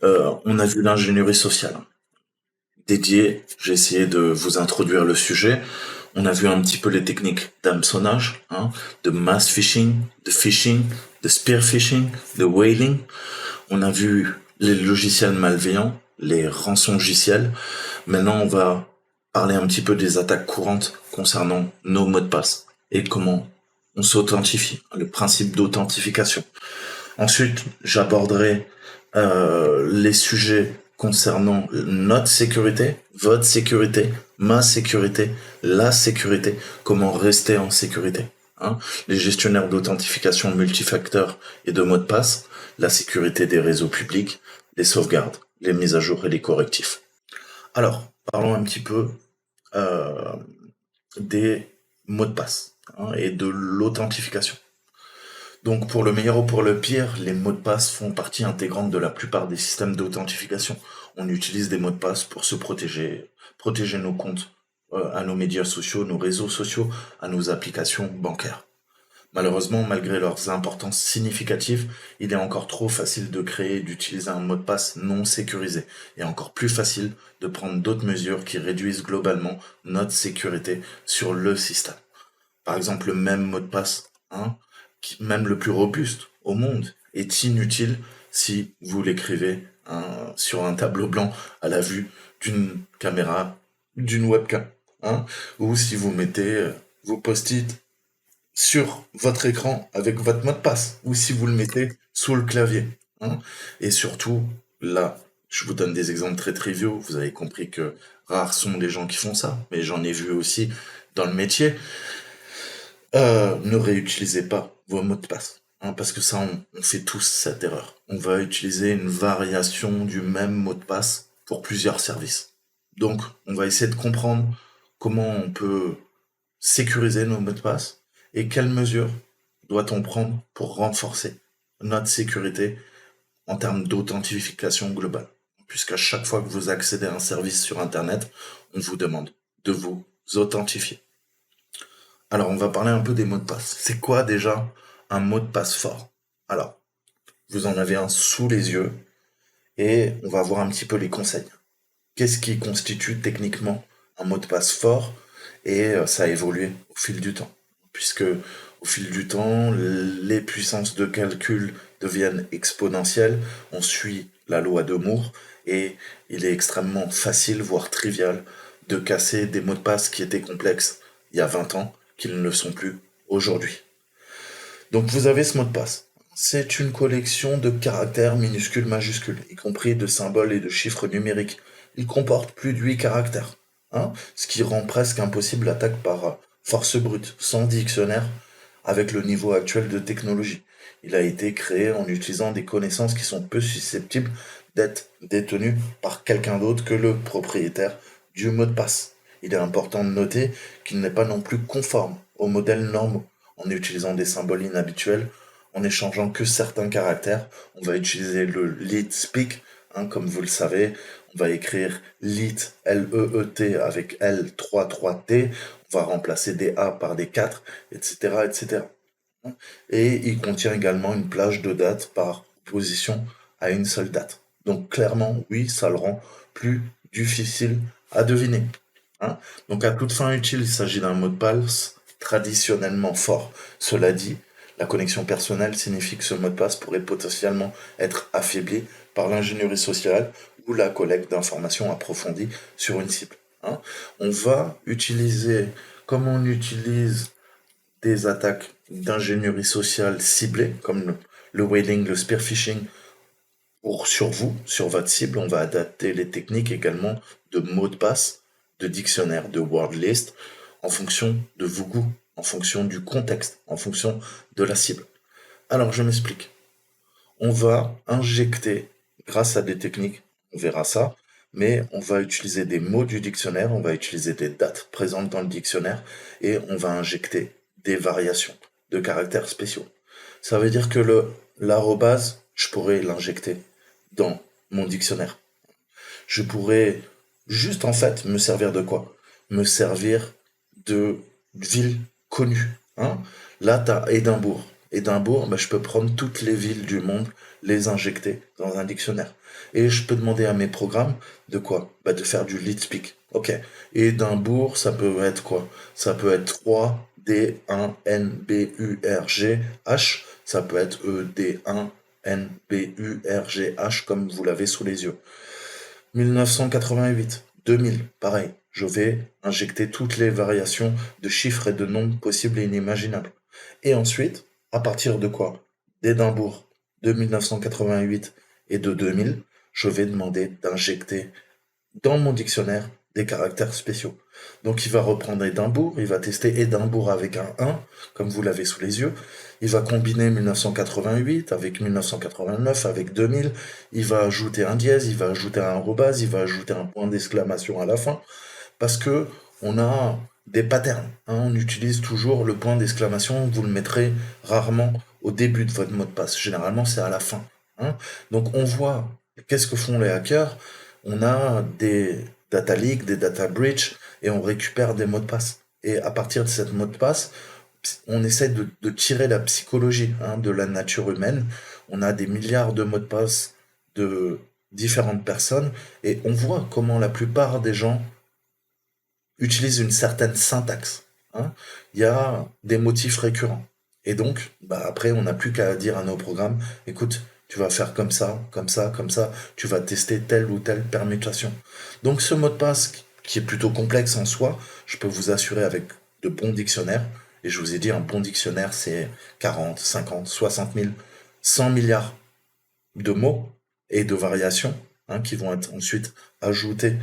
On a vu l'ingénierie sociale dédiée. J'ai essayé de vous introduire le sujet. On a vu un petit peu les techniques d'hameçonnage, hein, de mass phishing, de spear phishing, de whaling. On a vu les logiciels malveillants, les rançongiciels. Maintenant, on va parler un petit peu des attaques courantes concernant nos mots de passe et comment on s'authentifie, le principe d'authentification. Ensuite, j'aborderai les sujets concernant notre sécurité, votre sécurité, ma sécurité, la sécurité, comment rester en sécurité. Hein, les gestionnaires d'authentification multifacteurs et de mots de passe, la sécurité des réseaux publics, les sauvegardes, les mises à jour et les correctifs. Alors, parlons un petit peu euh, des mots de passe, hein, et de l'authentification. Donc pour le meilleur ou pour le pire, les mots de passe font partie intégrante de la plupart des systèmes d'authentification. On utilise des mots de passe pour se protéger, protéger nos comptes, à nos médias sociaux, nos réseaux sociaux, à nos applications bancaires. Malheureusement, malgré leurs importances significatives, il est encore trop facile de créer et d'utiliser un mot de passe non sécurisé, et encore plus facile de prendre d'autres mesures qui réduisent globalement notre sécurité sur le système. Par exemple, le même mot de passe, hein, même le plus robuste au monde, est inutile si vous l'écrivez, hein, sur un tableau blanc à la vue d'une caméra, d'une webcam, hein, ou si vous mettez vos post-it sur votre écran avec votre mot de passe, ou si vous le mettez sous le clavier. Hein. Et surtout, là, je vous donne des exemples très triviaux, vous avez compris que rares sont les gens qui font ça, mais j'en ai vu aussi dans le métier. Ne réutilisez pas vos mots de passe. Hein, parce que ça, on fait tous cette erreur. On va utiliser une variation du même mot de passe pour plusieurs services. Donc, on va essayer de comprendre comment on peut sécuriser nos mots de passe et quelles mesures doit-on prendre pour renforcer notre sécurité en termes d'authentification globale. Puisqu'à chaque fois que vous accédez à un service sur Internet, on vous demande de vous authentifier. Alors, on va parler un peu des mots de passe. C'est quoi déjà un mot de passe fort? Alors, vous en avez un sous les yeux et on va voir un petit peu les conseils. Qu'est-ce qui constitue techniquement un mot de passe fort? Et ça a évolué au fil du temps. Puisque au fil du temps, les puissances de calcul deviennent exponentielles, on suit la loi de Moore et il est extrêmement facile, voire trivial, de casser des mots de passe qui étaient complexes il y a 20 ans, qu'ils ne le sont plus aujourd'hui. Donc vous avez ce mot de passe. C'est une collection de caractères minuscules, majuscules, y compris de symboles et de chiffres numériques. Il comporte plus de 8 caractères, hein, ce qui rend presque impossible l'attaque par force brute, sans dictionnaire, avec le niveau actuel de technologie. Il a été créé en utilisant des connaissances qui sont peu susceptibles d'être détenues par quelqu'un d'autre que le propriétaire du mot de passe. Il est important de noter qu'il n'est pas non plus conforme aux modèles normaux, en utilisant des symboles inhabituels, en échangeant que certains caractères. On va utiliser le leet speak, hein, comme vous le savez. On va écrire leet, L-E-E-T, avec L, 3-3-T. On va remplacer des A par des 4, etc., etc. Et il contient également une plage de dates par opposition à une seule date. Donc clairement, oui, ça le rend plus difficile à deviner. Hein. Donc à toute fin utile, il s'agit d'un mot de passe traditionnellement fort. Cela dit, la connexion personnelle signifie que ce mot de passe pourrait potentiellement être affaibli par l'ingénierie sociale ou la collecte d'informations approfondies sur une cible. Hein. On va utiliser, comme on utilise des attaques d'ingénierie sociale ciblées, comme le whaling, le spear phishing, sur vous, sur votre cible, on va adapter les techniques également de mots de passe, de dictionnaire, de word list, en fonction de vos goûts, en fonction du contexte, en fonction de la cible. Alors je m'explique. On va injecter, grâce à des techniques, on verra ça, mais on va utiliser des mots du dictionnaire, on va utiliser des dates présentes dans le dictionnaire, et on va injecter des variations de caractères spéciaux. Ça veut dire que l'arrobase, je pourrais l'injecter dans mon dictionnaire. Je pourrais juste en fait me servir de quoi? Me servir de villes connues. Hein. Là, tu as Édimbourg. Édimbourg, je peux prendre toutes les villes du monde, les injecter dans un dictionnaire. Et je peux demander à mes programmes de quoi? De faire du lead speak. Ok. Édimbourg, ça peut être quoi? Ça peut être 3 D1NBURGH. Ça peut être ED1NBURGH comme vous l'avez sous les yeux. 1988, 2000, pareil. Je vais injecter toutes les variations de chiffres et de nombres possibles et inimaginables. Et ensuite, à partir de quoi? D'Édimbourg, de 1988 et de 2000, je vais demander d'injecter dans mon dictionnaire des caractères spéciaux. Donc il va reprendre Édimbourg, il va tester Édimbourg avec un 1, comme vous l'avez sous les yeux. Il va combiner 1988 avec 1989, avec 2000. Il va ajouter un dièse, il va ajouter un arrobase, il va ajouter un point d'exclamation à la fin. Parce que on a des patterns. On utilise toujours le point d'exclamation, vous le mettrez rarement au début de votre mot de passe. Généralement, c'est à la fin. Donc on voit qu'est-ce que font les hackers. On a des data leaks, des data breach, et on récupère des mots de passe. Et à partir de cette mot de passe, on essaie de tirer la psychologie de la nature humaine. On a des milliards de mots de passe de différentes personnes, et on voit comment la plupart des gens utilisent une certaine syntaxe. Il y a des motifs récurrents. Et donc, après, on n'a plus qu'à dire à nos programmes, écoute, tu vas faire comme ça, comme ça, comme ça, tu vas tester telle ou telle permutation. Donc ce mot de passe, qui est plutôt complexe en soi, je peux vous assurer avec de bons dictionnaires, et je vous ai dit, un bon dictionnaire, c'est 40, 50, 60 000, 100 milliards de mots et de variations qui vont être ensuite ajoutés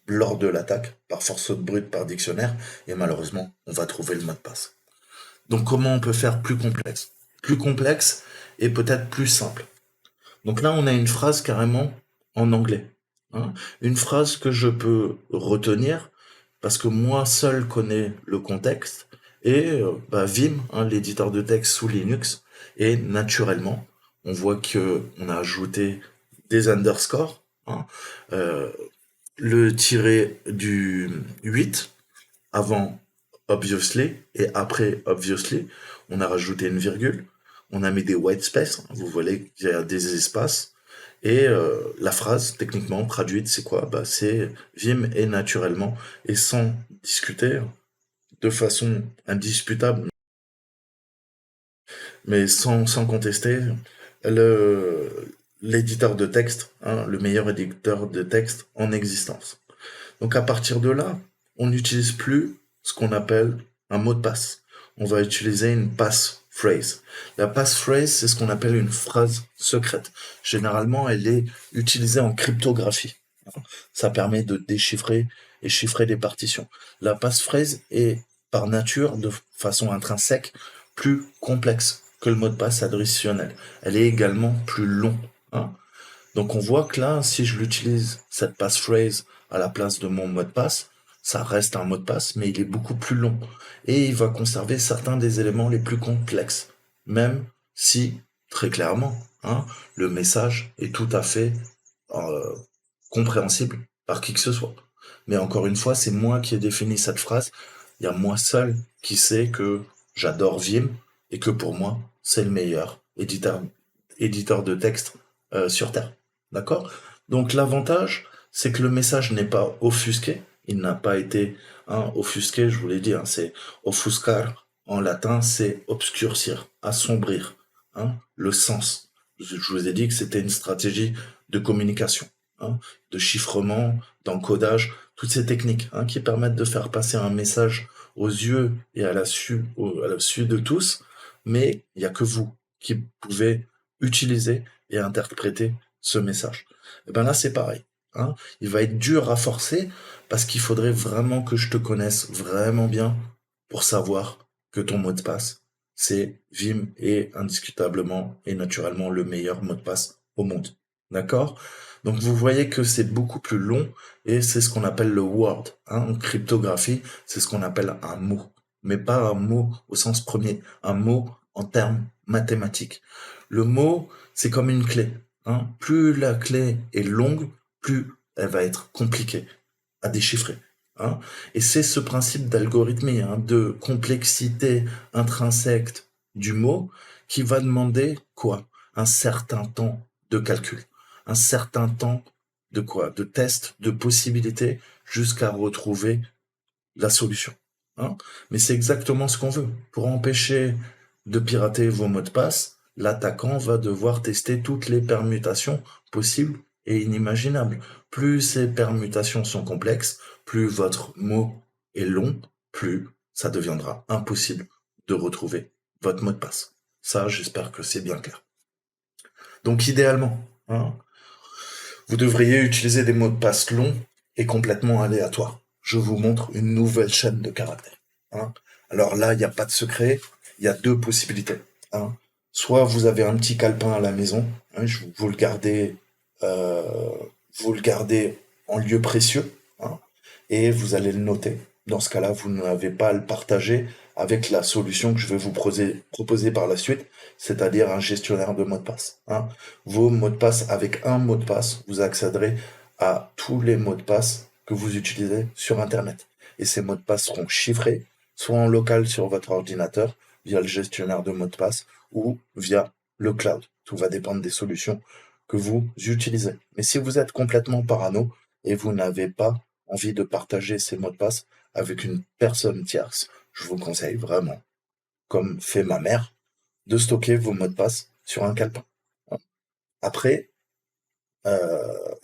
lors de l'attaque, par force brute, par dictionnaire, et malheureusement, on va trouver le mot de passe. Donc comment on peut faire plus complexe? Plus complexe et peut-être plus simple. Donc là, on a une phrase carrément en anglais. Une phrase que je peux retenir parce que moi seul connais le contexte et Vim, l'éditeur de texte sous Linux, et naturellement, on voit que on a ajouté des underscores, le tiré du 8 avant obviously et après obviously, on a rajouté une virgule, on a mis des white space, vous voyez qu'il y a des espaces, et la phrase techniquement traduite c'est quoi? C'est Vim est naturellement et sans discuter de façon indisputable mais sans contester l'éditeur de texte, le meilleur éditeur de texte en existence. Donc à partir de là, on n'utilise plus ce qu'on appelle un mot de passe. On va utiliser une passphrase. La passphrase, c'est ce qu'on appelle une phrase secrète. Généralement, elle est utilisée en cryptographie. Ça permet de déchiffrer et chiffrer des partitions. La passphrase est par nature, de façon intrinsèque, plus complexe que le mot de passe traditionnel. Elle est également plus long. Donc on voit que là, si je l'utilise, cette passphrase, à la place de mon mot de passe, ça reste un mot de passe, mais il est beaucoup plus long. Et il va conserver certains des éléments les plus complexes. Même si, très clairement, le message est tout à fait compréhensible par qui que ce soit. Mais encore une fois, c'est moi qui ai défini cette phrase. Il y a moi seul qui sais que j'adore Vim et que pour moi, c'est le meilleur éditeur de texte sur Terre. D'accord? Donc l'avantage, c'est que le message n'est pas offusqué. Il n'a pas été offusqué, je vous l'ai dit, c'est offuscar. En latin, c'est obscurcir, assombrir le sens. Je vous ai dit que c'était une stratégie de communication, de chiffrement, d'encodage, toutes ces techniques qui permettent de faire passer un message aux yeux et à la su de tous, mais il n'y a que vous qui pouvez utiliser et interpréter ce message. Et bien là, c'est pareil. Il va être dur à forcer parce qu'il faudrait vraiment que je te connaisse vraiment bien pour savoir que ton mot de passe, c'est Vim est indiscutablement et naturellement le meilleur mot de passe au monde. D'accord? Donc vous voyez que c'est beaucoup plus long et c'est ce qu'on appelle le word. En cryptographie, c'est ce qu'on appelle un mot. Mais pas un mot au sens premier, un mot en termes mathématiques. Le mot, c'est comme une clé. Plus la clé est longue, plus elle va être compliquée à déchiffrer. Et c'est ce principe d'algorithmie, de complexité intrinsèque du mot qui va demander quoi? Un certain temps de calcul, un certain temps de quoi? De test, de possibilités, jusqu'à retrouver la solution. Hein. Mais c'est exactement ce qu'on veut. Pour empêcher de pirater vos mots de passe, l'attaquant va devoir tester toutes les permutations possibles et inimaginables. Plus ces permutations sont complexes, plus votre mot est long, plus ça deviendra impossible de retrouver votre mot de passe. Ça, j'espère que c'est bien clair. Donc idéalement, hein, vous devriez utiliser des mots de passe longs et complètement aléatoires. Je vous montre une nouvelle chaîne de caractères. Hein. Alors là, il n'y a pas de secret, il y a deux possibilités. Hein. Soit vous avez un petit calepin à la maison, hein, vous euh, le gardez en lieu précieux, hein, et vous allez le noter. Dans ce cas-là, vous n'avez pas à le partager avec la solution que je vais vous proposer par la suite, c'est-à-dire un gestionnaire de mots de passe. Hein. Vos mots de passe, avec un mot de passe, vous accéderez à tous les mots de passe que vous utilisez sur Internet. Et ces mots de passe seront chiffrés, soit en local sur votre ordinateur, via le gestionnaire de mots de passe, ou via le cloud. Tout va dépendre des solutions que vous utilisez. Mais si vous êtes complètement parano et vous n'avez pas envie de partager ces mots de passe avec une personne tierce, je vous conseille vraiment, comme fait ma mère, de stocker vos mots de passe sur un calepin. Après,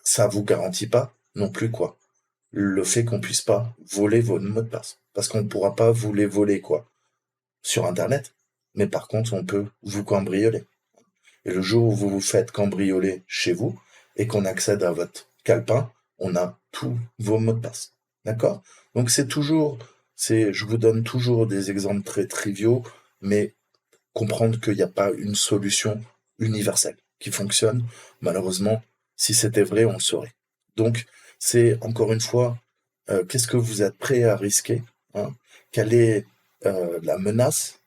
ça vous garantit pas non plus quoi? Le fait qu'on puisse pas voler vos mots de passe. Parce qu'on ne pourra pas vous les voler quoi? Sur Internet. Mais par contre, on peut vous cambrioler. Et le jour où vous vous faites cambrioler chez vous et qu'on accède à votre calepin, on a tous vos mots de passe. D'accord? Donc je vous donne toujours des exemples très triviaux, mais comprendre qu'il n'y a pas une solution universelle qui fonctionne. Malheureusement, si c'était vrai, on le saurait. Donc, c'est encore une fois, qu'est-ce que vous êtes prêt à risquer, hein? Quelle est la menace?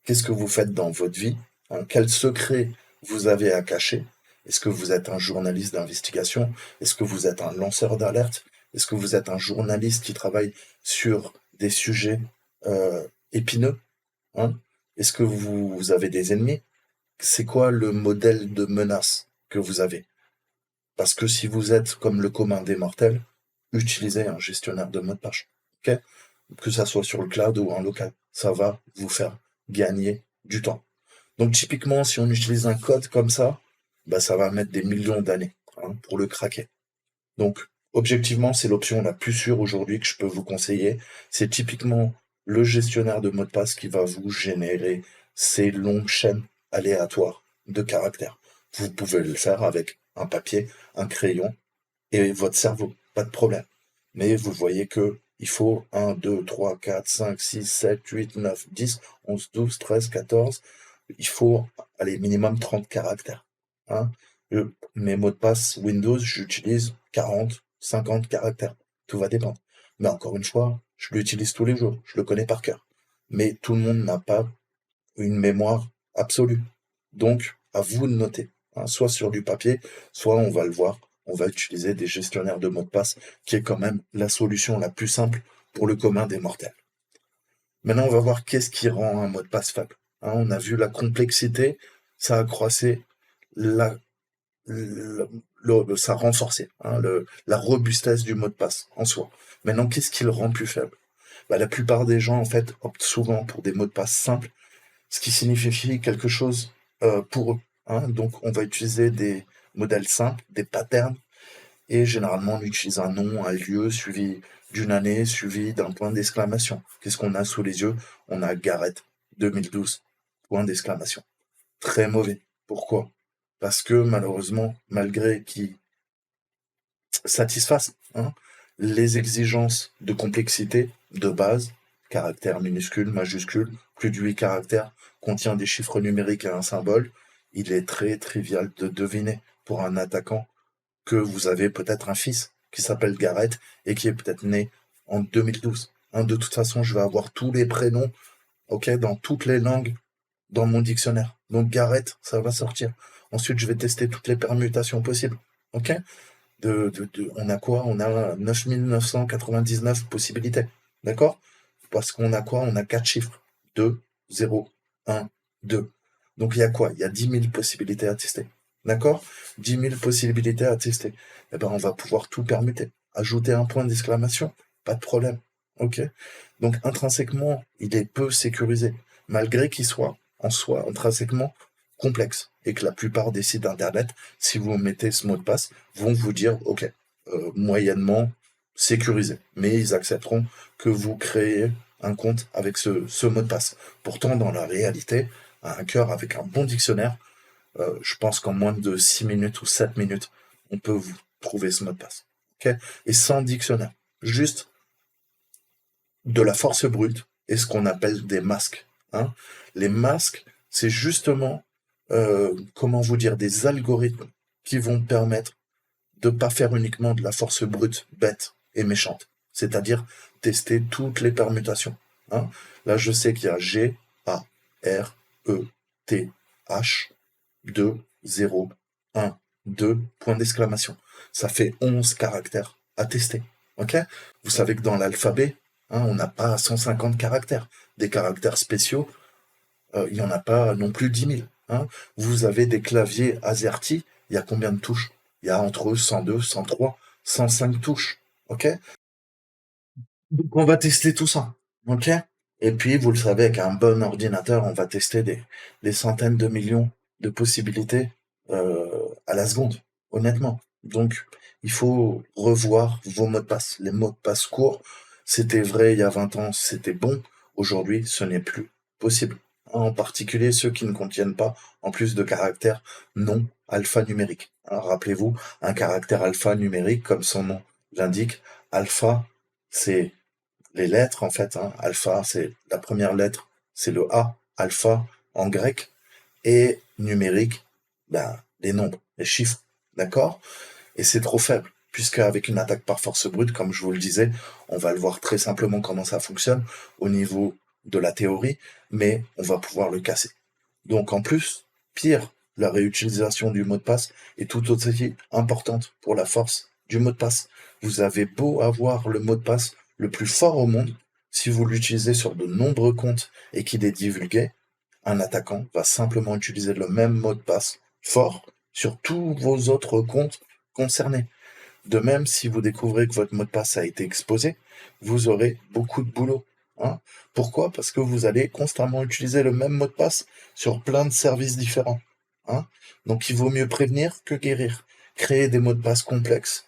Qu'est-ce que vous faites dans votre vie, hein? Quel secret vous avez à cacher? Est-ce que vous êtes un journaliste d'investigation? Est-ce que vous êtes un lanceur d'alerte? Est-ce que vous êtes un journaliste qui travaille sur des sujets épineux, hein? Est-ce que vous avez des ennemis? C'est quoi le modèle de menace que vous avez? Parce que si vous êtes comme le commun des mortels, utilisez un gestionnaire de mots de passe. Okay, que ça soit sur le cloud ou en local. Ça va vous faire gagner du temps. Donc typiquement, si on utilise un code comme ça, bah, ça va mettre des millions d'années, hein, pour le craquer. Donc objectivement, c'est l'option la plus sûre aujourd'hui que je peux vous conseiller. C'est typiquement le gestionnaire de mots de passe qui va vous générer ces longues chaînes aléatoires de caractères. Vous pouvez le faire avec un papier, un crayon et votre cerveau, pas de problème. Mais vous voyez que il faut 1, 2, 3, 4, 5, 6, 7, 8, 9, 10, 11, 12, 13, 14. Il faut, allez, minimum 30 caractères. Hein. Mes mots de passe Windows, j'utilise 40, 50 caractères. Tout va dépendre. Mais encore une fois, je l'utilise tous les jours. Je le connais par cœur. Mais tout le monde n'a pas une mémoire absolue. Donc, à vous de noter. Hein, soit sur du papier, soit on va le voir, on va utiliser des gestionnaires de mots de passe, qui est quand même la solution la plus simple pour le commun des mortels. Maintenant, on va voir qu'est-ce qui rend un mot de passe faible. Hein, on a vu la complexité, ça accroissait ça renforçait, hein, la robustesse du mot de passe en soi. Maintenant, qu'est-ce qui le rend plus faible? Bah, la plupart des gens, en fait, optent souvent pour des mots de passe simples, ce qui signifie quelque chose pour eux. Hein. Donc, on va utiliser des modèles simples, des patterns, et généralement, on utilise un nom, un lieu, suivi d'une année, suivi d'un point d'exclamation. Qu'est-ce qu'on a sous les yeux? On a Gareth 2012, point d'exclamation. Très mauvais. Pourquoi? Parce que malheureusement, malgré qu'ils satisfassent, hein, les exigences de complexité de base, caractères minuscules, majuscules, plus de 8 caractères, contient des chiffres numériques et un symbole, il est très trivial de deviner pour un attaquant que vous avez peut-être un fils qui s'appelle Gareth et qui est peut-être né en 2012. Hein, de toute façon, je vais avoir tous les prénoms, ok, dans toutes les langues dans mon dictionnaire. Donc Gareth, ça va sortir. Ensuite, je vais tester toutes les permutations possibles. Ok, on a quoi? On a 9999 possibilités. D'accord? Parce qu'on a quoi? On a 4 chiffres. 2, 0, 1, 2. Donc il y a quoi? Il y a 10 000 possibilités à tester. D'accord? 10 000 possibilités à tester. Eh ben, on va pouvoir tout permuter. Ajouter un point d'exclamation, pas de problème. OK? Donc intrinsèquement, il est peu sécurisé, malgré qu'il soit en soi intrinsèquement complexe. Et que la plupart des sites internet, si vous mettez ce mot de passe, vont vous dire OK, moyennement sécurisé. Mais ils accepteront que vous créez un compte avec ce mot de passe. Pourtant, dans la réalité, un hacker avec un bon dictionnaire, je pense qu'en moins de 6 minutes ou 7 minutes, on peut vous trouver ce mot de passe. OK? Et sans dictionnaire. Juste de la force brute et ce qu'on appelle des masques. Hein. Les masques, c'est justement, comment vous dire, des algorithmes qui vont permettre de ne pas faire uniquement de la force brute, bête et méchante. C'est-à-dire tester toutes les permutations. Hein. Là, je sais qu'il y a G, A, R, E, T, H, 2, 0, 1, 2, point d'exclamation. Ça fait 11 caractères à tester. Ok? Vous savez que dans l'alphabet, on n'a pas 150 caractères. Des caractères spéciaux, il n'y en a pas non plus 10 000. Hein. Vous avez des claviers AZERTY, il y a combien de touches? Il y a entre eux 102, 103, 105 touches. Ok? Donc on va tester tout ça. Ok? Et puis, vous le savez, avec un bon ordinateur, on va tester des centaines de millions de possibilités à la seconde, honnêtement. Donc, il faut revoir vos mots de passe. Les mots de passe courts, c'était vrai il y a 20 ans, c'était bon. Aujourd'hui, ce n'est plus possible. En particulier ceux qui ne contiennent pas, en plus de caractères non alphanumériques. Alors, rappelez-vous, un caractère alphanumérique, comme son nom l'indique, alpha, c'est les lettres, en fait. Hein. Alpha, c'est la première lettre, c'est le A, alpha en grec, et numérique, les nombres, les chiffres, d'accord? Et c'est trop faible, puisque avec une attaque par force brute, comme je vous le disais, on va le voir très simplement comment ça fonctionne au niveau de la théorie, mais on va pouvoir le casser. Donc en plus, pire, la réutilisation du mot de passe est tout aussi importante pour la force du mot de passe. Vous avez beau avoir le mot de passe le plus fort au monde, si vous l'utilisez sur de nombreux comptes et qu'il est divulgué, un attaquant va simplement utiliser le même mot de passe fort sur tous vos autres comptes concernés. De même, si vous découvrez que votre mot de passe a été exposé, vous aurez beaucoup de boulot. Hein. Pourquoi? Parce que vous allez constamment utiliser le même mot de passe sur plein de services différents. Hein. Donc il vaut mieux prévenir que guérir. Créer des mots de passe complexes,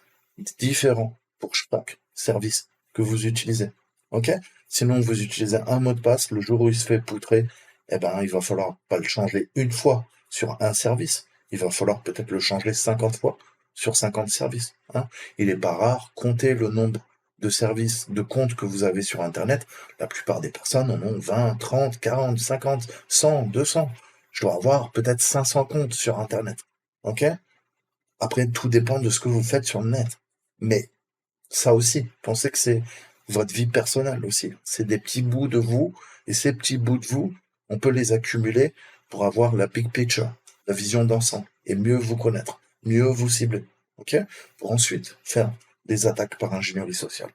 différents pour chaque service que vous utilisez. Ok? Sinon, vous utilisez un mot de passe, le jour où il se fait poutrer, il va falloir pas le changer une fois sur un service, il va falloir peut-être le changer 50 fois sur 50 services. Hein. Il n'est pas rare, comptez le nombre de services, de comptes que vous avez sur Internet. La plupart des personnes en ont 20, 30, 40, 50, 100, 200. Je dois avoir peut-être 500 comptes sur Internet. Ok? Après, tout dépend de ce que vous faites sur le net. Mais ça aussi, pensez que c'est votre vie personnelle aussi. C'est des petits bouts de vous, et ces petits bouts de vous, on peut les accumuler pour avoir la big picture, la vision d'ensemble, et mieux vous connaître, mieux vous cibler, ok? Pour ensuite faire des attaques par ingénierie sociale.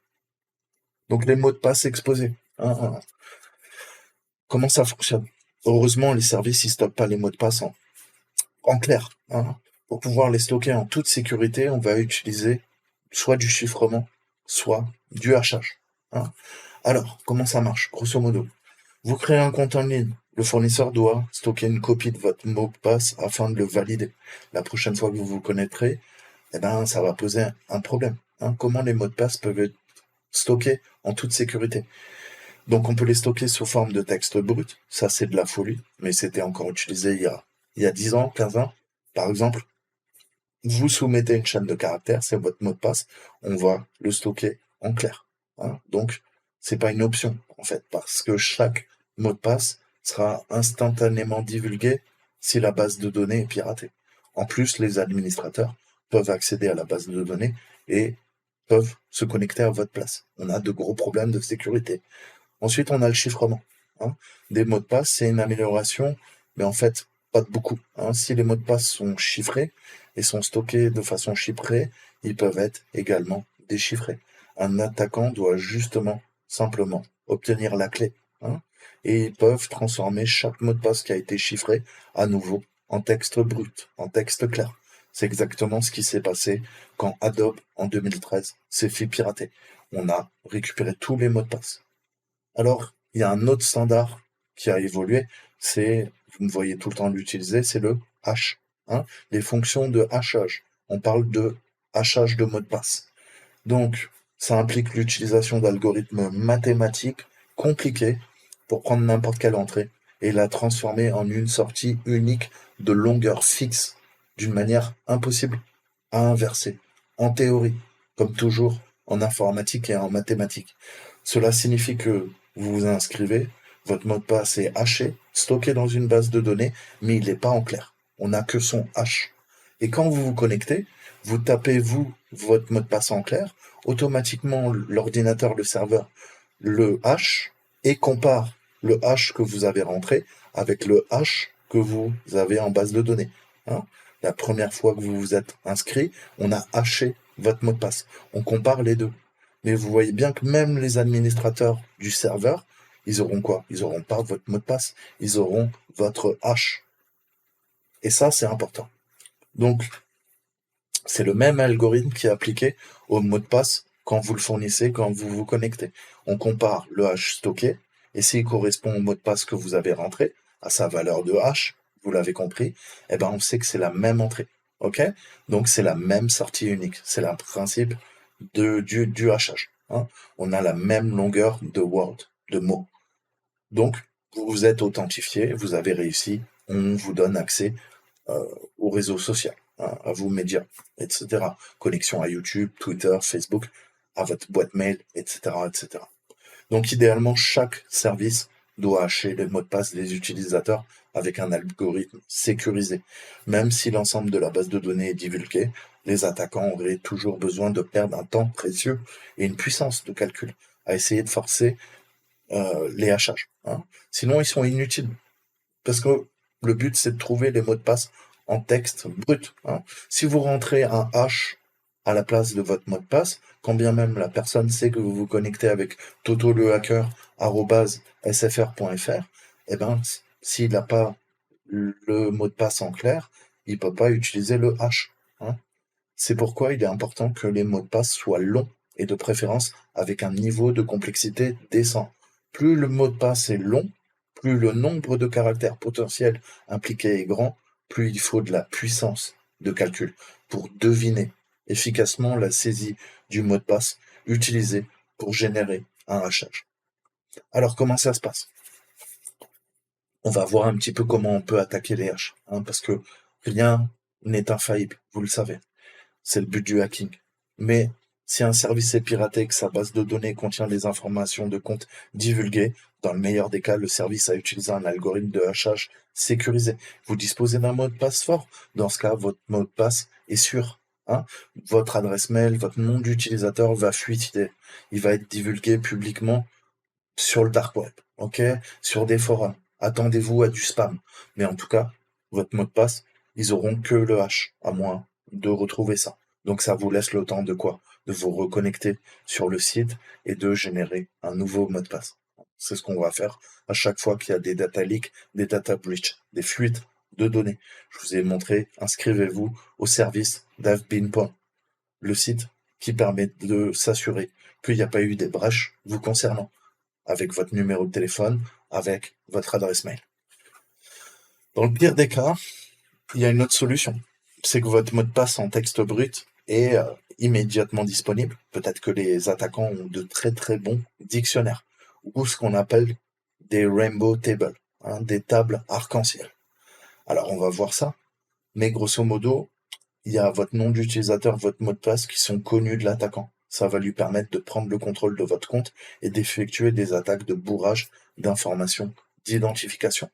Donc les mots de passe exposés. Comment ça fonctionne? Heureusement, les services, ils stockent pas les mots de passe en clair. Hein. Pour pouvoir les stocker en toute sécurité, on va utiliser soit du chiffrement, soit du hachage. Hein. Alors, comment ça marche? Grosso modo, vous créez un compte en ligne. Le fournisseur doit stocker une copie de votre mot de passe afin de le valider. La prochaine fois que vous vous connecterez, ça va poser un problème. Hein. Comment les mots de passe peuvent être stockés en toute sécurité? Donc, on peut les stocker sous forme de texte brut. Ça, c'est de la folie, mais c'était encore utilisé il y a 10 ans, 15 ans. Par exemple, vous soumettez une chaîne de caractères, c'est votre mot de passe, on va le stocker en clair. Hein. Donc, c'est pas une option, en fait, parce que chaque mot de passe sera instantanément divulgué si la base de données est piratée. En plus, les administrateurs peuvent accéder à la base de données et peuvent se connecter à votre place. On a de gros problèmes de sécurité. Ensuite, on a le chiffrement. Hein. Des mots de passe, c'est une amélioration, mais en fait, pas de beaucoup. Hein. Si les mots de passe sont chiffrés et sont stockés de façon chiffrée, ils peuvent être également déchiffrés. Un attaquant doit justement, simplement, obtenir la clé. Hein. et ils peuvent transformer chaque mot de passe qui a été chiffré à nouveau en texte brut, en texte clair. C'est exactement ce qui s'est passé quand Adobe, en 2013, s'est fait pirater. On a récupéré tous les mots de passe. Alors, il y a un autre standard qui a évolué, vous me voyez tout le temps l'utiliser, c'est le hash. Les fonctions de hachage. On parle de hachage de mots de passe. Donc, ça implique l'utilisation d'algorithmes mathématiques compliqués pour prendre n'importe quelle entrée et la transformer en une sortie unique de longueur fixe d'une manière impossible à inverser, en théorie, comme toujours en informatique et en mathématiques. Cela signifie que vous vous inscrivez, votre mot de passe est haché, stocké dans une base de données, mais il n'est pas en clair. On n'a que son hash. Et quand vous vous connectez, vous tapez, votre mot de passe en clair, automatiquement, l'ordinateur, le serveur, le hash et compare le hash que vous avez rentré avec le hash que vous avez en base de données. La première fois que vous vous êtes inscrit, on a haché votre mot de passe. On compare les deux. Mais vous voyez bien que même les administrateurs du serveur, ils auront quoi? Ils auront pas votre mot de passe, ils auront votre hash. Et ça, c'est important. Donc, c'est le même algorithme qui est appliqué au mot de passe quand vous le fournissez, quand vous vous connectez. On compare le hash stocké, et s'il correspond au mot de passe que vous avez rentré, à sa valeur de hash, vous l'avez compris, eh ben on sait que c'est la même entrée. Ok? Donc c'est la même sortie unique. C'est le principe du hachage. On a la même longueur de word, de mots. Donc, vous vous êtes authentifié, vous avez réussi, on vous donne accès au réseau social, à vos médias, etc. Connexion à YouTube, Twitter, Facebook, à votre boîte mail, etc., etc. Donc, idéalement, chaque service doit hacher les mots de passe des utilisateurs avec un algorithme sécurisé. Même si l'ensemble de la base de données est divulgué, les attaquants auraient toujours besoin de perdre un temps précieux et une puissance de calcul à essayer de forcer les hachages. Sinon, ils sont inutiles. Parce que le but, c'est de trouver les mots de passe en texte brut. Si vous rentrez un hash à la place de votre mot de passe, quand bien même la personne sait que vous vous connectez avec totolehacker@sfr.fr, eh ben, s'il n'a pas le mot de passe en clair, il ne peut pas utiliser le hash. C'est pourquoi il est important que les mots de passe soient longs et de préférence avec un niveau de complexité décent. Plus le mot de passe est long, plus le nombre de caractères potentiels impliqués est grand, plus il faut de la puissance de calcul pour deviner efficacement la saisie du mot de passe utilisé pour générer un hachage. Alors comment ça se passe? On va voir un petit peu comment on peut attaquer les hashes, parce que rien n'est infaillible, vous le savez. C'est le but du hacking. Mais si un service est piraté et que sa base de données contient des informations de compte divulguées, dans le meilleur des cas, le service a utilisé un algorithme de hachage sécurisé. Vous disposez d'un mot de passe fort. Dans ce cas, votre mot de passe est sûr. Votre adresse mail, votre nom d'utilisateur va fuiter. Il va être divulgué publiquement sur le dark web, sur des forums. Attendez-vous à du spam. Mais en tout cas, votre mot de passe, ils auront que le hash, à moins de retrouver ça. Donc ça vous laisse le temps de quoi? De vous reconnecter sur le site et de générer un nouveau mot de passe. C'est ce qu'on va faire à chaque fois qu'il y a des data leaks, des data breach, des fuites de données. Je vous ai montré, inscrivez-vous au service d'AveBeenPwn, le site qui permet de s'assurer qu'il n'y a pas eu des brèches vous concernant, avec votre numéro de téléphone, avec votre adresse mail. Dans le pire des cas, il y a une autre solution. C'est que votre mot de passe en texte brut est immédiatement disponible. Peut-être que les attaquants ont de très très bons dictionnaires, ou ce qu'on appelle des rainbow tables, des tables arc-en-ciel. Alors on va voir ça, mais grosso modo, il y a votre nom d'utilisateur, votre mot de passe qui sont connus de l'attaquant. Ça va lui permettre de prendre le contrôle de votre compte et d'effectuer des attaques de bourrage d'informations, d'identification.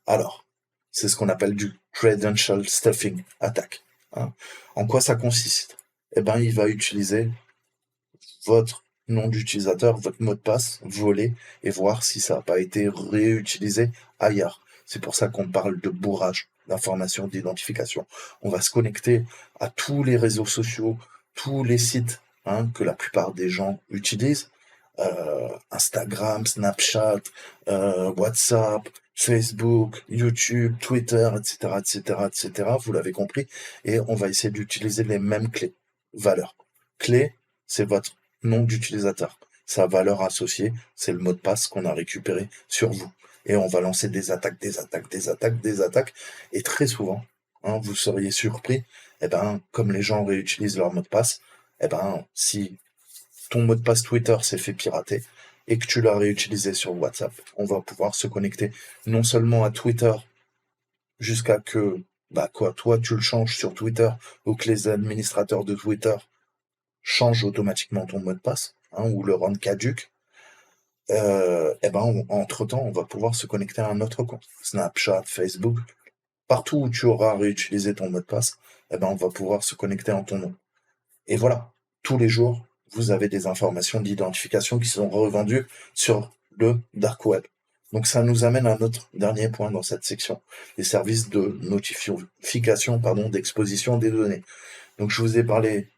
Alors, c'est ce qu'on appelle du credential stuffing attack. En quoi ça consiste? Eh ben, il va utiliser votre nom d'utilisateur, votre mot de passe volé et voir si ça n'a pas été réutilisé ailleurs. C'est pour ça qu'on parle de bourrage d'informations, d'identification. On va se connecter à tous les réseaux sociaux, tous les sites que la plupart des gens utilisent, Instagram, Snapchat, WhatsApp, Facebook, YouTube, Twitter, etc., etc., etc. Vous l'avez compris. Et on va essayer d'utiliser les mêmes clés, valeurs. Clé, c'est votre nom d'utilisateur. Sa valeur associée, c'est le mot de passe qu'on a récupéré sur vous. Et on va lancer des attaques, des attaques, des attaques, des attaques. Et très souvent, vous seriez surpris, comme les gens réutilisent leur mot de passe, si ton mot de passe Twitter s'est fait pirater et que tu l'as réutilisé sur WhatsApp, on va pouvoir se connecter non seulement à Twitter jusqu'à que, toi tu le changes sur Twitter ou que les administrateurs de Twitter changent automatiquement ton mot de passe, ou le rendent caduque. Entre-temps, on va pouvoir se connecter à un autre compte. Snapchat, Facebook, partout où tu auras réutilisé ton mot de passe, on va pouvoir se connecter en ton nom. Et voilà, tous les jours, vous avez des informations d'identification qui sont revendues sur le dark web. Donc ça nous amène à notre dernier point dans cette section, les services de notification, d'exposition des données. Donc je vous ai parlé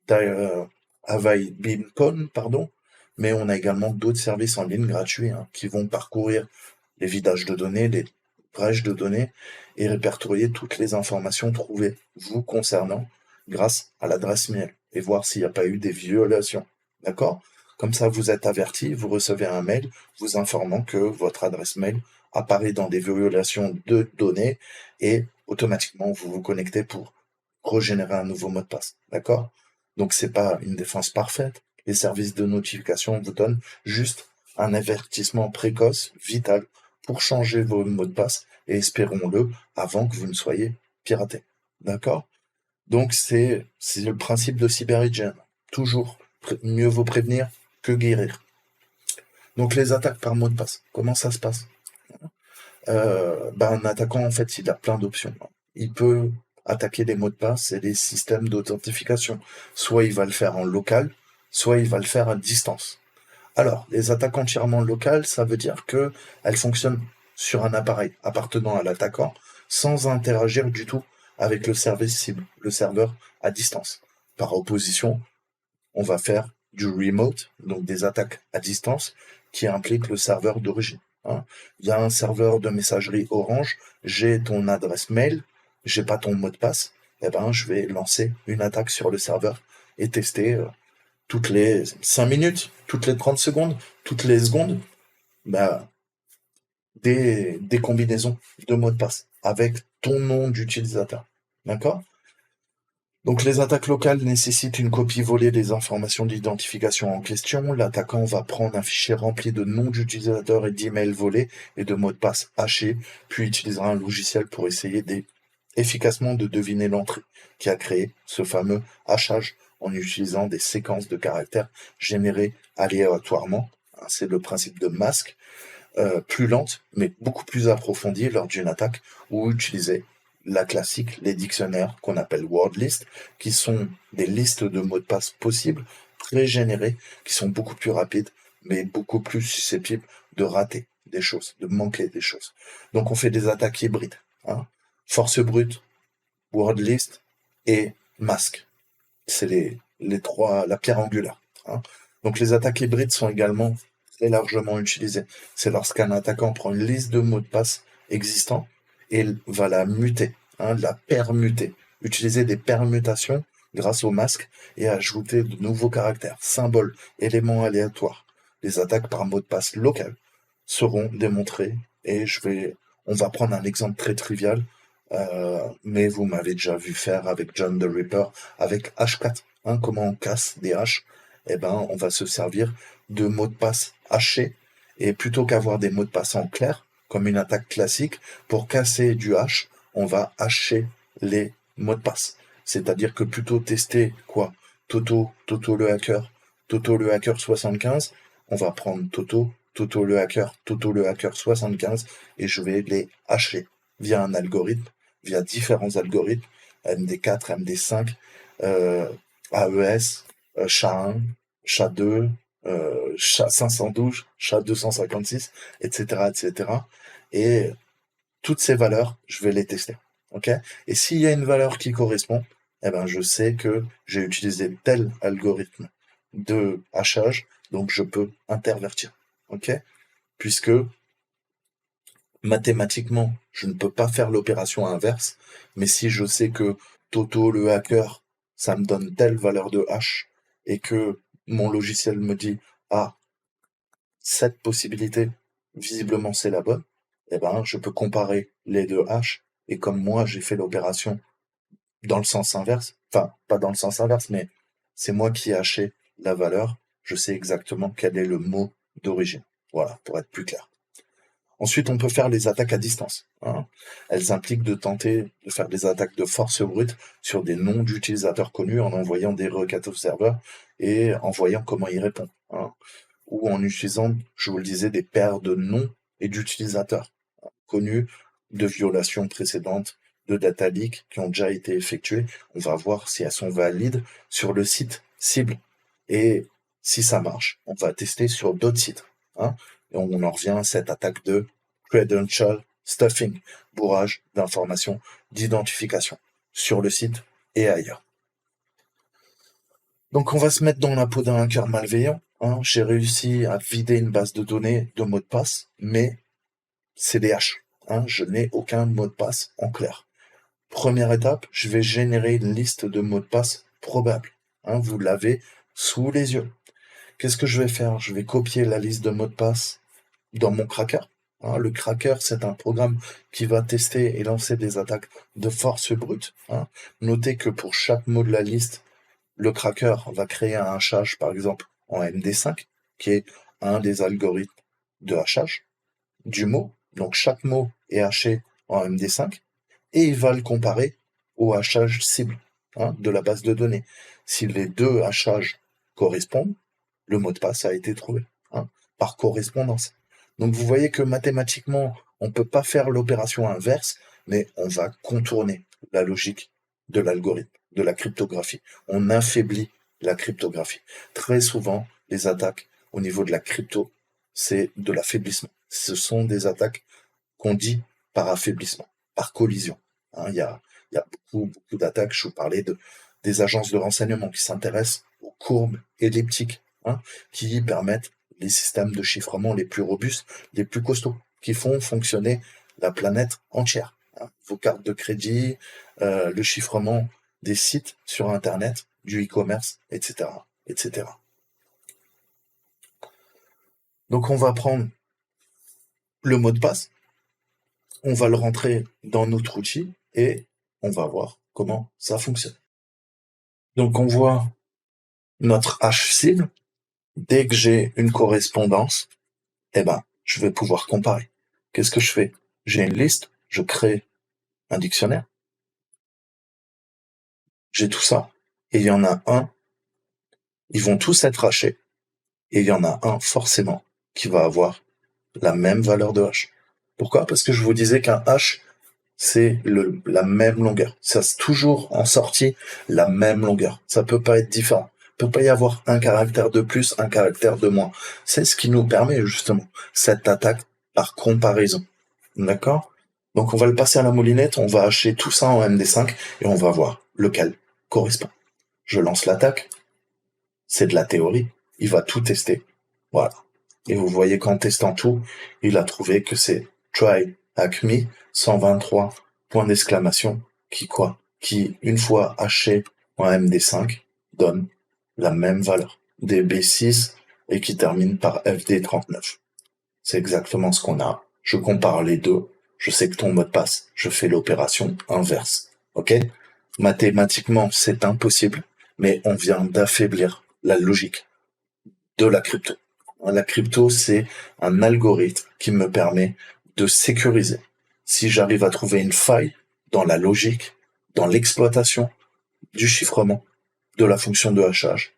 d'Avai Beacon, mais on a également d'autres services en ligne gratuits qui vont parcourir les vidages de données, les brèches de données et répertorier toutes les informations trouvées vous concernant grâce à l'adresse mail et voir s'il n'y a pas eu des violations. D'accord ? Comme ça, vous êtes averti, vous recevez un mail vous informant que votre adresse mail apparaît dans des violations de données et automatiquement vous vous connectez pour régénérer un nouveau mot de passe. D'accord ? Donc c'est pas une défense parfaite. Les services de notification vous donnent juste un avertissement précoce, vital, pour changer vos mots de passe et espérons-le avant que vous ne soyez piraté. D'accord ? Donc c'est le principe de cyberhygiène. Toujours mieux vaut prévenir que guérir. Donc les attaques par mot de passe, comment ça se passe ? Un attaquant, en fait, il a plein d'options. Il peut attaquer les mots de passe et les systèmes d'authentification. Soit il va le faire en local, soit il va le faire à distance. Alors, les attaques entièrement locales, ça veut dire que elles fonctionnent sur un appareil appartenant à l'attaquant sans interagir du tout avec le service cible, le serveur à distance. Par opposition, on va faire du remote, donc des attaques à distance, qui impliquent le serveur d'origine. Il y a un serveur de messagerie Orange, j'ai ton adresse mail, j'ai pas ton mot de passe, je vais lancer une attaque sur le serveur et tester toutes les 5 minutes, toutes les 30 secondes, toutes les secondes, des combinaisons de mots de passe avec ton nom d'utilisateur. D'accord ? Donc les attaques locales nécessitent une copie volée des informations d'identification en question. L'attaquant va prendre un fichier rempli de noms d'utilisateurs et d'emails volés et de mots de passe hachés, puis utilisera un logiciel pour essayer efficacement de deviner l'entrée qui a créé ce fameux hachage en utilisant des séquences de caractères générées aléatoirement. C'est le principe de masque, plus lente, mais beaucoup plus approfondie lors d'une attaque, ou utiliser la classique, les dictionnaires qu'on appelle word list, qui sont des listes de mots de passe possibles, pré-générés, qui sont beaucoup plus rapides, mais beaucoup plus susceptibles de rater des choses, de manquer des choses. Donc on fait des attaques hybrides. Force brute, word list et masque. C'est les trois, la pierre angulaire. Donc les attaques hybrides sont également très largement utilisées. C'est lorsqu'un attaquant prend une liste de mots de passe existants et va la muter, la permuter, utiliser des permutations grâce au masque et ajouter de nouveaux caractères, symboles, éléments aléatoires. Les attaques par mot de passe local seront démontrées et on va prendre un exemple très trivial, mais vous m'avez déjà vu faire avec John the Ripper, avec H4, comment on casse des haches. On va se servir de mots de passe hachés et plutôt qu'avoir des mots de passe en clair, comme une attaque classique, pour casser du hash, on va hacher les mots de passe. C'est-à-dire que plutôt tester quoi ? Toto le hacker 75, on va prendre Toto le hacker 75 et je vais les hacher via un algorithme, via différents algorithmes, MD4, MD5, AES, SHA-1, SHA-2, SHA-512, SHA-256, etc., etc. Et toutes ces valeurs, je vais les tester. Ok ? Et s'il y a une valeur qui correspond, je sais que j'ai utilisé tel algorithme de hachage, donc je peux intervertir. Ok? Puisque mathématiquement, je ne peux pas faire l'opération inverse, mais si je sais que Toto, le hacker, ça me donne telle valeur de hash et que mon logiciel me dit ah, cette possibilité, visiblement c'est la bonne, eh ben je peux comparer les deux hash et comme moi j'ai fait l'opération dans le sens inverse, enfin pas dans le sens inverse, mais c'est moi qui ai haché la valeur, je sais exactement quel est le mot d'origine. Voilà, pour être plus clair. Ensuite, on peut faire les attaques à distance. Hein. Elles impliquent de tenter de faire des attaques de force brute sur des noms d'utilisateurs connus en envoyant des requêtes au serveur et en voyant comment il répond. Hein. Ou en utilisant, je vous le disais, des paires de noms et d'utilisateurs connus de violations précédentes, de data leaks qui ont déjà été effectuées. On va voir si elles sont valides sur le site cible. Et si ça marche, on va tester sur d'autres sites. Hein. Et on en revient à cette attaque de credential stuffing, bourrage d'informations d'identification sur le site et ailleurs. Donc on va se mettre dans la peau d'un hacker malveillant. Hein. J'ai réussi à vider une base de données de mots de passe, mais c'est des haches. Hein. Je n'ai aucun mot de passe en clair. Première étape, je vais générer une liste de mots de passe probables. Hein. Vous l'avez sous les yeux. Qu'est-ce que je vais faire? Je vais copier la liste de mots de passe dans mon cracker. Hein, le cracker, c'est un programme qui va tester et lancer des attaques de force brute. Hein. Notez que pour chaque mot de la liste, le cracker va créer un hachage, par exemple, en MD5, qui est un des algorithmes de hachage du mot. Donc chaque mot est haché en MD5 et il va le comparer au hachage cible de la base de données. Si les deux hachages correspondent, le mot de passe a été trouvé par correspondance. Donc vous voyez que mathématiquement, on ne peut pas faire l'opération inverse, mais on va contourner la logique de l'algorithme, de la cryptographie. On affaiblit la cryptographie. Très souvent, les attaques au niveau de la crypto, c'est de l'affaiblissement. Ce sont des attaques qu'on dit par affaiblissement, par collision. Il y a beaucoup d'attaques, je vous parlais des agences de renseignement qui s'intéressent aux courbes elliptiques, qui permettent les systèmes de chiffrement les plus robustes, les plus costauds, qui font fonctionner la planète entière. Vos cartes de crédit, le chiffrement des sites sur Internet, du e-commerce, etc., etc. Donc on va prendre le mot de passe, on va le rentrer dans notre outil et on va voir comment ça fonctionne. Donc on voit notre hash cible. Dès que j'ai une correspondance, je vais pouvoir comparer. Qu'est-ce que je fais? J'ai une liste, je crée un dictionnaire. J'ai tout ça, et il y en a un, ils vont tous être hachés, et il y en a un forcément qui va avoir la même valeur de hash. Pourquoi? Parce que je vous disais qu'un hash, c'est la même longueur. Ça, c'est toujours en sortie la même longueur. Ça peut pas être différent. Il peut pas y avoir un caractère de plus, un caractère de moins. C'est ce qui nous permet justement cette attaque par comparaison. D'accord? Donc on va le passer à la moulinette, on va hacher tout ça en MD5 et on va voir lequel correspond. Je lance l'attaque. C'est de la théorie. Il va tout tester. Voilà. Et vous voyez qu'en testant tout, il a trouvé que c'est try hack me 123 points d'exclamation qui une fois haché en MD5 donne la même valeur des B6 et qui termine par FD39. C'est exactement ce qu'on a. Je compare les deux. Je sais que ton mot de passe, je fais l'opération inverse. Ok? Mathématiquement, c'est impossible, mais on vient d'affaiblir la logique de la crypto. La crypto, c'est un algorithme qui me permet de sécuriser. Si j'arrive à trouver une faille dans la logique, dans l'exploitation du chiffrement, de la fonction de hachage,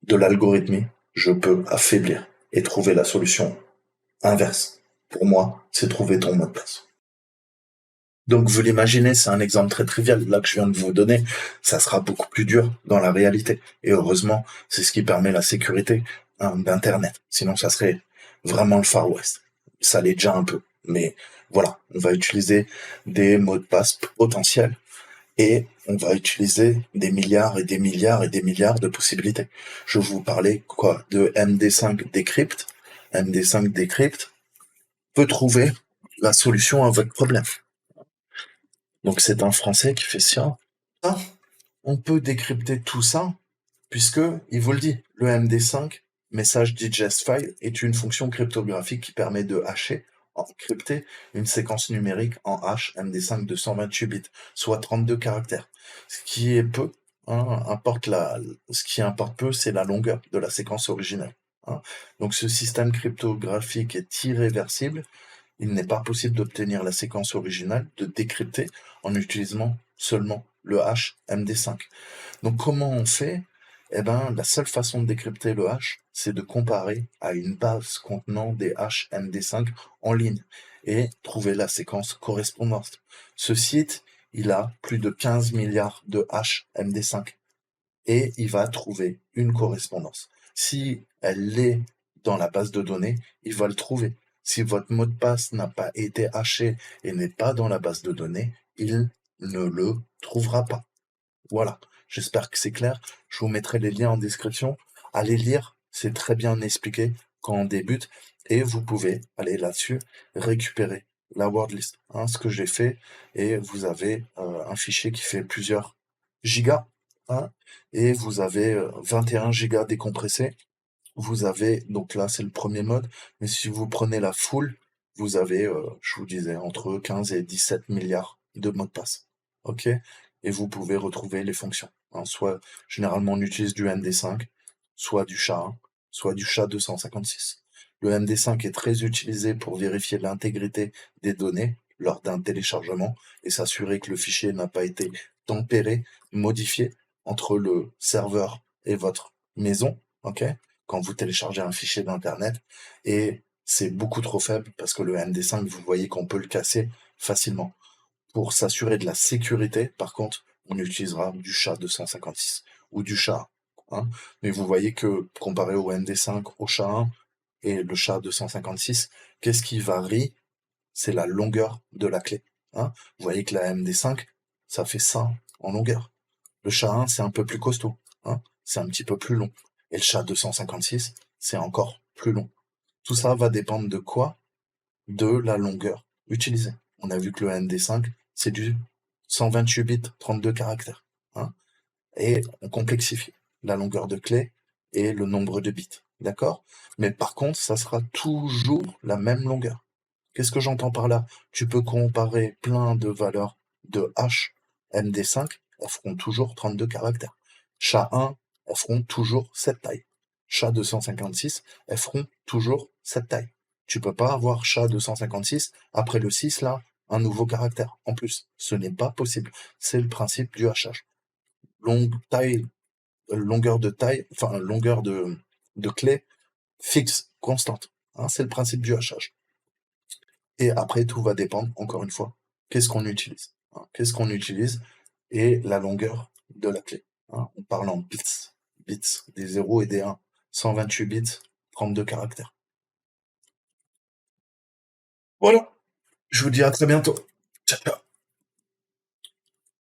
de l'algorithmie, je peux affaiblir et trouver la solution inverse. Pour moi, c'est trouver ton mot de passe. Donc vous l'imaginez, c'est un exemple très trivial là que je viens de vous donner, ça sera beaucoup plus dur dans la réalité. Et heureusement, c'est ce qui permet la sécurité d'Internet. Sinon, ça serait vraiment le Far West. Ça l'est déjà un peu. Mais voilà, on va utiliser des mots de passe potentiels Et on va utiliser des milliards et des milliards et des milliards de possibilités. Je vous parlais quoi de MD5 Decrypt. MD5 Decrypt peut trouver la solution à votre problème. Donc c'est un Français qui fait ça. On peut décrypter tout ça puisque il vous le dit, le MD5 Message Digest File est une fonction cryptographique qui permet de hacher, encrypter une séquence numérique en hash MD5 de 128 bits, soit 32 caractères. Ce qui est peu, ce qui importe peu, c'est la longueur de la séquence originale. Donc ce système cryptographique est irréversible. Il n'est pas possible d'obtenir la séquence originale, de décrypter en utilisant seulement le hash MD5. Donc comment on fait? Eh ben, la seule façon de décrypter le hash, c'est de comparer à une base contenant des hashes MD5 en ligne et trouver la séquence correspondante. Ce site, il a plus de 15 milliards de hashes MD5 et il va trouver une correspondance. Si elle est dans la base de données, il va le trouver. Si votre mot de passe n'a pas été haché et n'est pas dans la base de données, il ne le trouvera pas. Voilà, j'espère que c'est clair. Je vous mettrai les liens en description. Allez lire, c'est très bien expliqué quand on débute. Et vous pouvez aller là-dessus, récupérer la word list, ce que j'ai fait. Et vous avez un fichier qui fait plusieurs gigas. Et vous avez 21 gigas décompressés. Vous avez, donc là c'est le premier mode, mais si vous prenez la full, vous avez, je vous disais, entre 15 et 17 milliards de mots de passe. Ok? Et vous pouvez retrouver les fonctions. Soit, généralement on utilise du MD5, soit du SHA-1, soit du SHA-256. Le MD5 est très utilisé pour vérifier l'intégrité des données lors d'un téléchargement et s'assurer que le fichier n'a pas été tempéré, modifié entre le serveur et votre maison, ok? Quand vous téléchargez un fichier d'internet, et c'est beaucoup trop faible parce que le MD5, vous voyez qu'on peut le casser facilement. Pour s'assurer de la sécurité, par contre, on utilisera du SHA-256 ou du SHA-1. Mais vous voyez que comparé au MD5, au SHA-1 et le SHA-256, qu'est-ce qui varie? C'est la longueur de la clé. Vous voyez que la MD5, ça fait ça en longueur. Le SHA-1, c'est un peu plus costaud. C'est un petit peu plus long. Et le SHA-256, c'est encore plus long. Tout ça va dépendre de quoi? De la longueur utilisée. On a vu que le MD5, c'est du 128 bits, 32 caractères. Et on complexifie la longueur de clé et le nombre de bits. D'accord? Mais par contre, ça sera toujours la même longueur. Qu'est-ce que j'entends par là? Tu peux comparer plein de valeurs de hash MD5, elles feront toujours 32 caractères. SHA-1, elles feront toujours cette taille. SHA-256, elles feront toujours cette taille. Tu peux pas avoir SHA-256, après le 6, là, un nouveau caractère. En plus, ce n'est pas possible. C'est le principe du hachage. Longueur de taille, enfin, longueur de clé fixe, constante. C'est le principe du hachage. Et après, tout va dépendre, encore une fois, qu'est-ce qu'on utilise. Qu'est-ce qu'on utilise et la longueur de la clé. On parle en bits, des 0 et des 1. 128 bits, 32 caractères. Voilà. Je vous dis à très bientôt. Ciao, ciao.